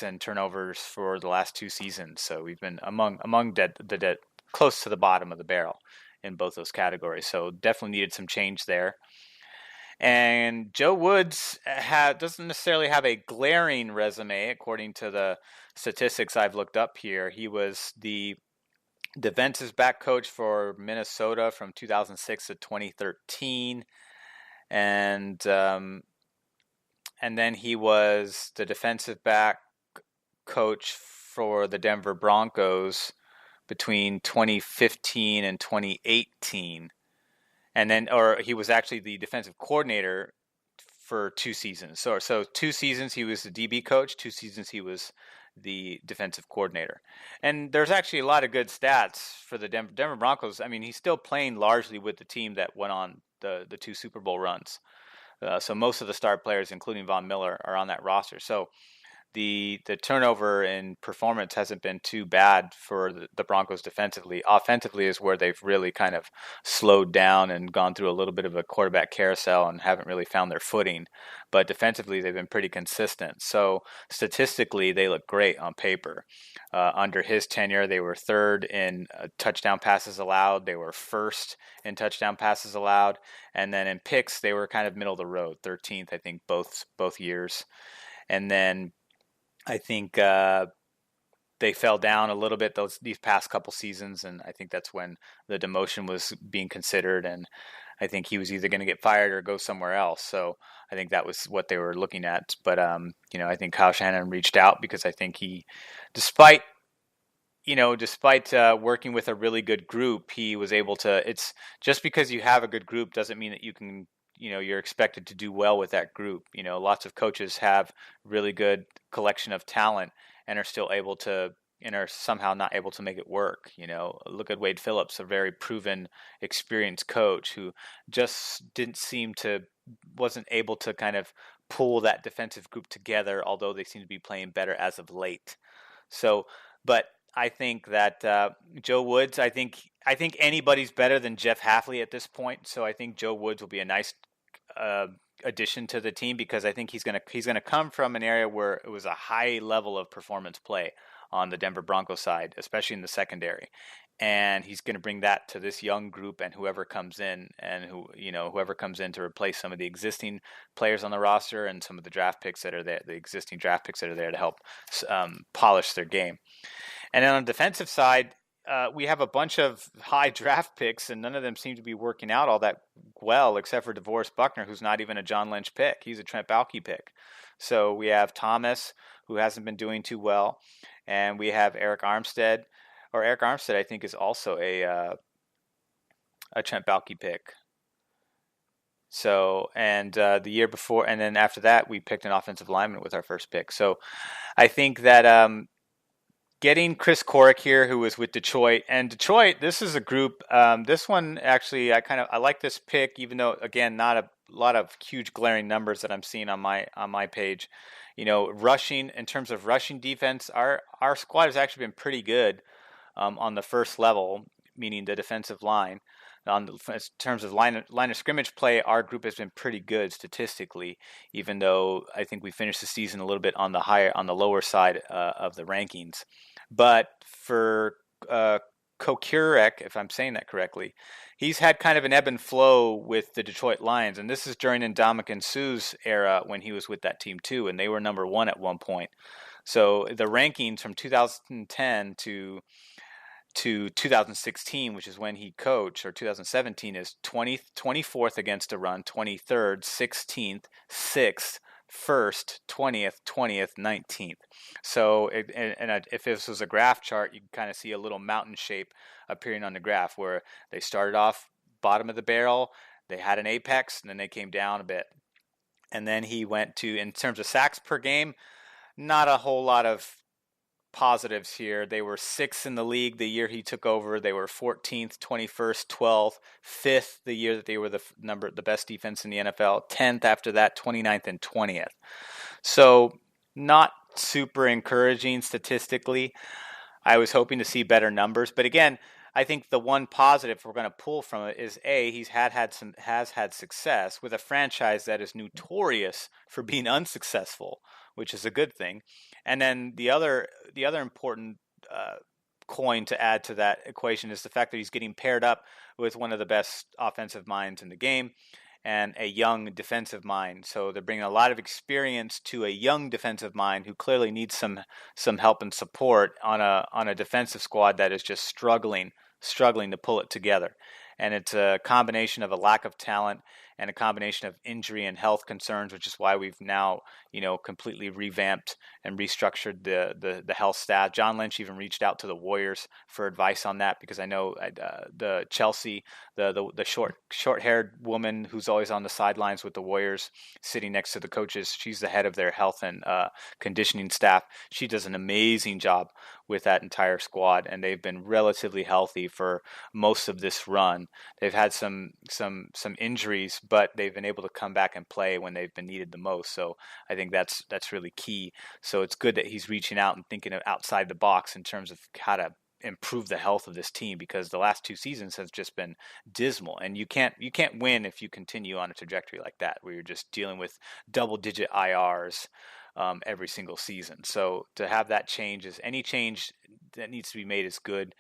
and turnovers for the last 2 seasons. So we've been among the close to the bottom of the barrel in both those categories. So definitely needed some change there. And Joe Woods doesn't necessarily have a glaring resume, according to the statistics I've looked up here. He was the defensive back coach for Minnesota from 2006 to 2013, and then he was the defensive back coach for the Denver Broncos between 2015 and 2018. Or he was actually the defensive coordinator for 2 seasons. So 2 seasons he was the DB coach, 2 seasons he was the defensive coordinator. And there's actually a lot of good stats for the Denver Broncos. I mean, he's still playing largely with the team that went on the 2 Super Bowl runs. So most of the star players, including Von Miller, are on that roster. So the turnover in performance hasn't been too bad for the Broncos defensively. Offensively is where they've really kind of slowed down and gone through a little bit of a quarterback carousel and haven't really found their footing. But defensively, they've been pretty consistent. So statistically, they look great on paper. Under his tenure, they were 3rd in touchdown passes allowed. They were 1st in touchdown passes allowed. And then in picks, they were kind of middle of the road, 13th, I think, both years. And then I think they fell down a little bit these past couple seasons, and I think that's when the demotion was being considered, and I think he was either going to get fired or go somewhere else. So I think that was what they were looking at. But I think Kyle Shanahan reached out because I think he, despite working with a really good group, he was able to. It's just because you have a good group doesn't mean that you can. You're expected to do well with that group. Lots of coaches have really good collection of talent and are still able to, and are somehow not able to make it work. Look at Wade Phillips, a very proven, experienced coach who just didn't seem to wasn't able to kind of pull that defensive group together, although they seem to be playing better as of late. So, but I think that Joe Woods, I think anybody's better than Jeff Hafley at this point. So I think Joe Woods will be a nice addition to the team, because I think he's gonna come from an area where it was a high level of performance play on the Denver Broncos side, especially in the secondary. And he's going to bring that to this young group, and whoever comes in, and whoever comes in to replace some of the existing players on the roster and some of the draft picks that are there, the existing draft picks that are there to help polish their game. And then on the defensive side, we have a bunch of high draft picks, and none of them seem to be working out all that well, except for DeVorest Buckner, who's not even a John Lynch pick. He's a Trent Baalke pick. So we have Thomas, who hasn't been doing too well, and we have Eric Armstead. Or Eric Armstead, I think, is also a Trent Baalke pick. So, and the year before, and then after that, we picked an offensive lineman with our first pick. So I think that getting Chris Corrick here, who was with Detroit, and Detroit, this is a group. This one actually, I like this pick, even though, again, not a lot of huge glaring numbers that I'm seeing on my page. Rushing, in terms of rushing defense, our squad has actually been pretty good on the first level, meaning the defensive line. In terms of line of scrimmage play, our group has been pretty good statistically, even though I think we finished the season a little bit on the lower side of the rankings. But for Kokurek, if I'm saying that correctly, he's had kind of an ebb and flow with the Detroit Lions, and this is during Ndamukong Suh's era when he was with that team too, and they were number 1 at one point. So the rankings from 2010 to 2016, which is when he coached, or 2017, is 24th against the run, 23rd, 16th, 6th, 1st, 20th, 20th, 19th. So if this was a graph chart, you can kind of see a little mountain shape appearing on the graph, where they started off bottom of the barrel, they had an apex, and then they came down a bit. And then he went to, in terms of sacks per game, not a whole lot of positives here. They were 6th in the league the year he took over. They were 14th, 21st, 12th, 5th the year that they were the best defense in the NFL, 10th after that, 29th and 20th. So not super encouraging statistically. I was hoping to see better numbers, but again, I think the one positive we're going to pull from it is he's has had success with a franchise that is notorious for being unsuccessful, which is a good thing. And then the other important coin to add to that equation is the fact that he's getting paired up with one of the best offensive minds in the game and a young defensive mind. So they're bringing a lot of experience to a young defensive mind who clearly needs some help and support on a defensive squad that is just struggling to pull it together. And it's a combination of a lack of talent and a combination of injury and health concerns, which is why we've now, completely revamped and restructured the health staff. John Lynch even reached out to the Warriors for advice on that, because I know the Chelsea, the short-haired woman who's always on the sidelines with the Warriors, sitting next to the coaches, she's the head of their health and conditioning staff. She does an amazing job with that entire squad, and they've been relatively healthy for most of this run. They've had some injuries, but they've been able to come back and play when they've been needed the most. So I think that's really key. So it's good that he's reaching out and thinking of outside the box in terms of how to improve the health of this team, because the last 2 seasons has just been dismal, and you can't win if you continue on a trajectory like that, where you're just dealing with double-digit IRs every single season. So to have that change, any change that needs to be made is good.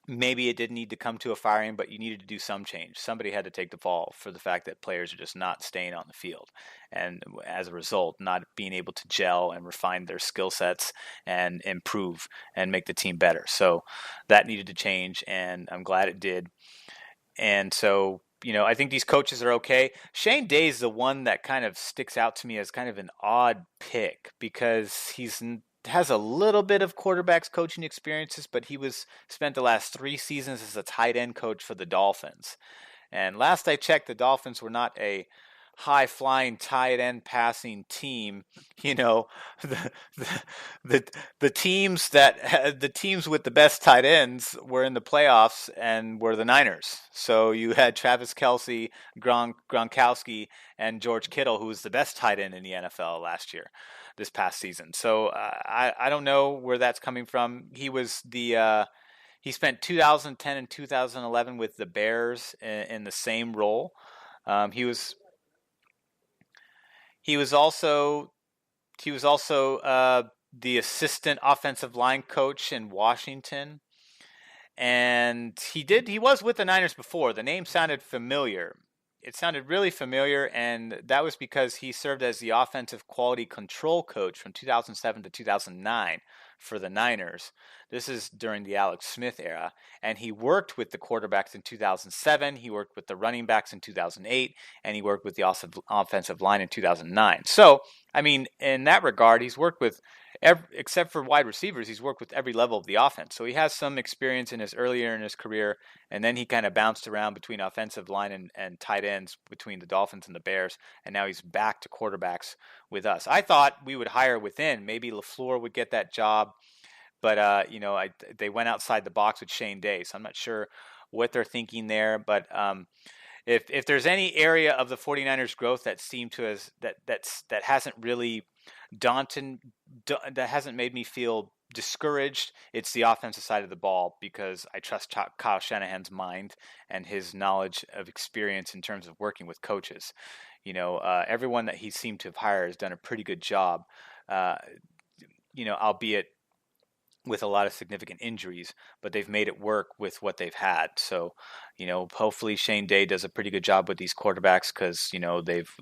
Maybe it didn't need to come to a firing, but you needed to do some change. Somebody had to take the fall for the fact that players are just not staying on the field, and as a result, not being able to gel and refine their skill sets and improve and make the team better. So that needed to change, and I'm glad it did. And so, I think these coaches are okay. Shane Day is the one that kind of sticks out to me as kind of an odd pick, because has a little bit of quarterbacks coaching experiences, but he spent the last 3 seasons as a tight end coach for the Dolphins. And last I checked, the Dolphins were not a high flying tight end passing team. You know, the the teams the teams with the best tight ends were in the playoffs and were the Niners. So you had Travis Kelce, Gronkowski, and George Kittle, who was the best tight end in the NFL this past season. So I don't know where that's coming from. He spent 2010 and 2011 with the Bears in the same role. He was he was also the assistant offensive line coach in Washington, and he was with the Niners before. The name sounded familiar. It sounded really familiar, and that was because he served as the offensive quality control coach from 2007 to 2009 for the Niners. This is during the Alex Smith era, and he worked with the quarterbacks in 2007, he worked with the running backs in 2008, and he worked with the offensive line in 2009. So, I mean, in that regard, he's worked with except for wide receivers, he's worked with every level of the offense. So he has some experience earlier in his career, and then he kind of bounced around between offensive line and tight ends between the Dolphins and the Bears, and now he's back to quarterbacks with us. I thought we would hire within. Maybe LaFleur would get that job, but they went outside the box with Shane Day, so I'm not sure what they're thinking there. But if there's any area of the 49ers growth that seemed to us that hasn't really that hasn't made me feel discouraged, it's the offensive side of the ball, because I trust Kyle Shanahan's mind and his knowledge of experience in terms of working with coaches. Everyone that he seemed to have hired has done a pretty good job, albeit with a lot of significant injuries, but they've made it work with what they've had. So, hopefully Shane Day does a pretty good job with these quarterbacks, because,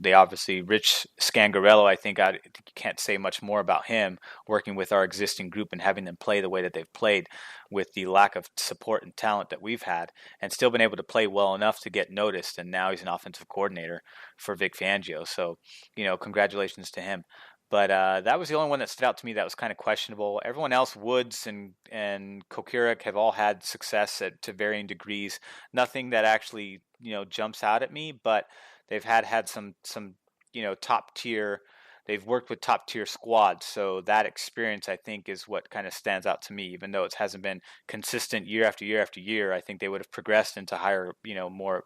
they obviously, Rich Scangarello, I think you can't say much more about him working with our existing group and having them play the way that they've played with the lack of support and talent that we've had, and still been able to play well enough to get noticed. And now he's an offensive coordinator for Vic Fangio. So, congratulations to him. But that was the only one that stood out to me that was kind of questionable. Everyone else, Woods and Kokirak, have all had success to varying degrees. Nothing that actually jumps out at me, but they've had some top tier. They've worked with top tier squads, so that experience, I think, is what kind of stands out to me. Even though it hasn't been consistent year after year after year, I think they would have progressed into higher, more.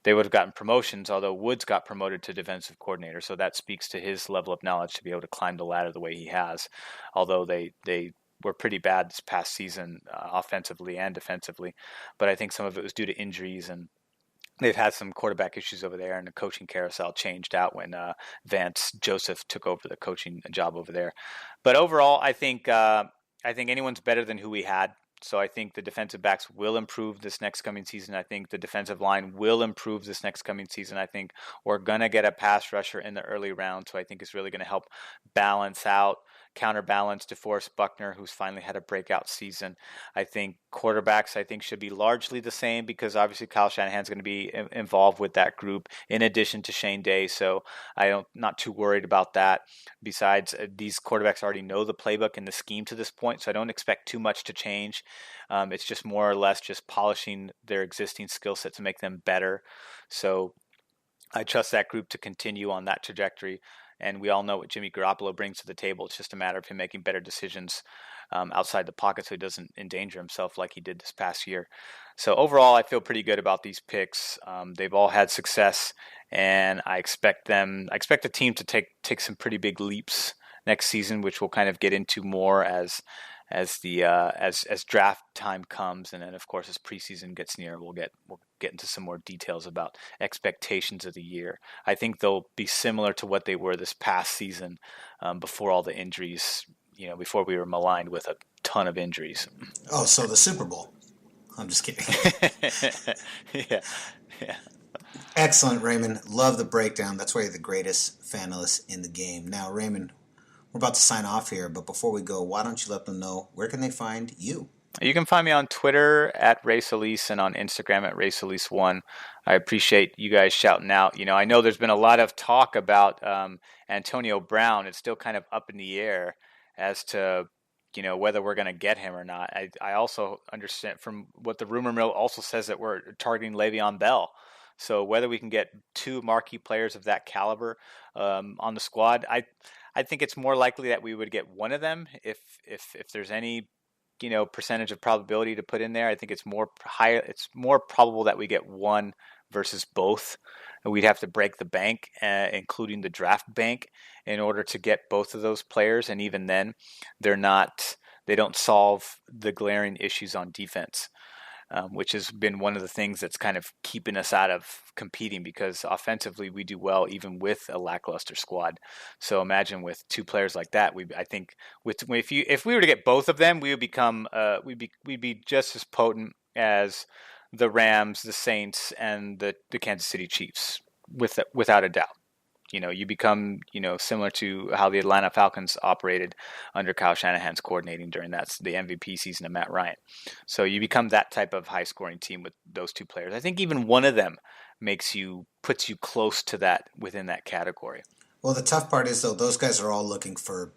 They would have gotten promotions, although Woods got promoted to defensive coordinator. So that speaks to his level of knowledge to be able to climb the ladder the way he has. Although they were pretty bad this past season, offensively and defensively. But I think some of it was due to injuries, and they've had some quarterback issues over there, and the coaching carousel changed out when Vance Joseph took over the coaching job over there. But overall, I think anyone's better than who we had. So I think the defensive backs will improve this next coming season. I think the defensive line will improve this next coming season. I think we're going to get a pass rusher in the early round, so I think it's really going to help counterbalance DeForest Buckner, who's finally had a breakout season. I think quarterbacks, should be largely the same, because obviously Kyle Shanahan's going to be involved with that group in addition to Shane Day, so not too worried about that. Besides, these quarterbacks already know the playbook and the scheme to this point, so I don't expect too much to change. It's just more or less just polishing their existing skill set to make them better. So I trust that group to continue on that trajectory. And we all know what Jimmy Garoppolo brings to the table. It's just a matter of him making better decisions outside the pocket, so he doesn't endanger himself like he did this past year. So overall, I feel pretty good about these picks. They've all had success, and I expect the team to take some pretty big leaps next season, which we'll kind of get into more as draft time comes, and then of course as preseason gets near, we'll get into some more details about expectations of the year. I think they'll be similar to what they were this past season, before all the injuries. Before we were maligned with a ton of injuries. Oh, so the Super Bowl. I'm just kidding. Yeah. Excellent, Raymond. Love the breakdown. That's why you're the greatest fanalist in the game. Now, Raymond, we're about to sign off here, but before we go, why don't you let them know where can they find you? You can find me on Twitter at Ray Solis and on Instagram at Ray Solis1. I appreciate you guys shouting out. I know there's been a lot of talk about Antonio Brown. It's still kind of up in the air as to whether we're going to get him or not. I also understand from what the rumor mill also says that we're targeting Le'Veon Bell. So whether we can get two marquee players of that caliber on the squad, I think it's more likely that we would get one of them if there's any percentage of probability to put in there. I think it's more high. It's more probable that we get one versus both. We'd have to break the bank, including the draft bank, in order to get both of those players. And even then, they don't solve the glaring issues on defense, which has been one of the things that's kind of keeping us out of competing, because offensively we do well even with a lackluster squad. So imagine with two players like that, I think if we were to get both of them, we would become we'd be just as potent as the Rams, the Saints, and the Kansas City Chiefs, without a doubt. You become, similar to how the Atlanta Falcons operated under Kyle Shanahan's coordinating during the MVP season of Matt Ryan. So you become that type of high-scoring team with those two players. I think even one of them puts you close to that within that category. Well, the tough part is, though, those guys are all looking for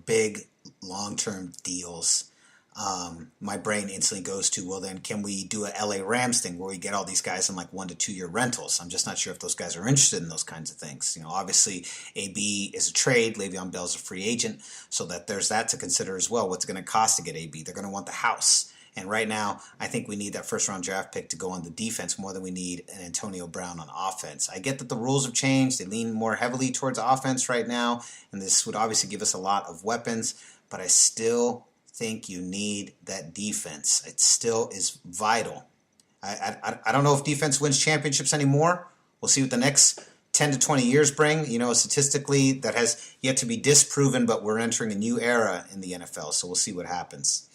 big, long-term deals. My brain instantly goes to, well, then can we do a LA Rams thing where we get all these guys in like 1 to 2 year rentals? I'm just not sure if those guys are interested in those kinds of things. Obviously AB is a trade, Le'Veon Bell's a free agent, so that there's that to consider as well. What's it going to cost to get AB? They're going to want the house. And right now, I think we need that first-round draft pick to go on the defense more than we need an Antonio Brown on offense. I get that the rules have changed. They lean more heavily towards offense right now, and this would obviously give us a lot of weapons, but I still think you need that defense. It still is vital. I don't know if defense wins championships anymore. We'll see what the next 10 to 20 years bring. Statistically, that has yet to be disproven, but we're entering a new era in the NFL, so we'll see what happens.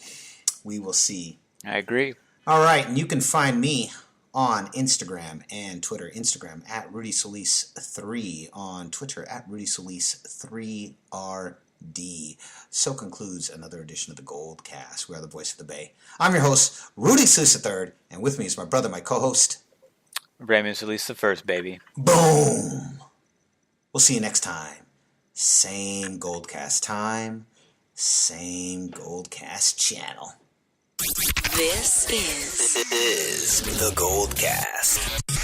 We will see. I agree. All right, and you can find me on Instagram and Twitter. Instagram at RudySolis3, on Twitter at RudySolis3RD. So concludes another edition of the GoldCast. We are the voice of the Bay. I'm your host, Rudy Solis III, and with me is my brother, my co-host, Raymond Solis the First, baby. Boom! We'll see you next time. Same GoldCast time, same GoldCast channel. This is The GoldCast.